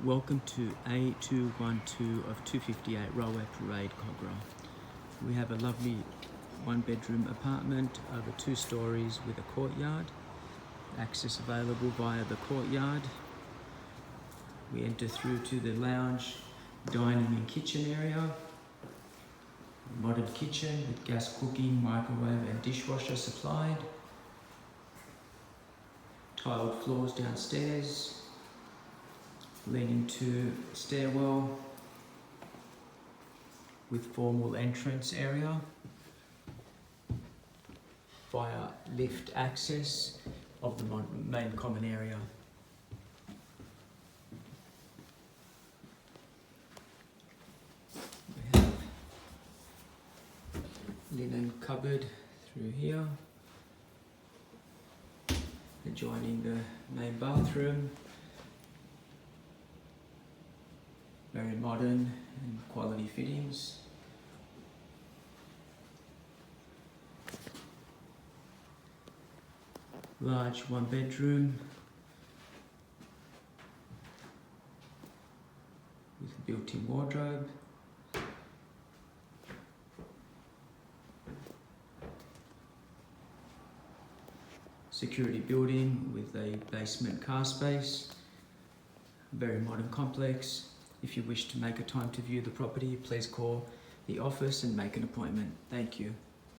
Welcome to A212 of 258 Railway Parade, Kogarah. We have a lovely one-bedroom apartment over 2 stories with a courtyard. Access available via the courtyard. We enter through to the lounge, dining and kitchen area. Modern kitchen with gas cooking, microwave and dishwasher supplied. Tiled floors downstairs. Leading to stairwell with formal entrance area via lift access of the main common area. We have linen cupboard through here, adjoining the main bathroom. Very modern and quality fittings. Large one bedroom with a built-in wardrobe. Security building with a basement car space. Very modern complex. If you wish to make a time to view the property, please call the office and make an appointment. Thank you.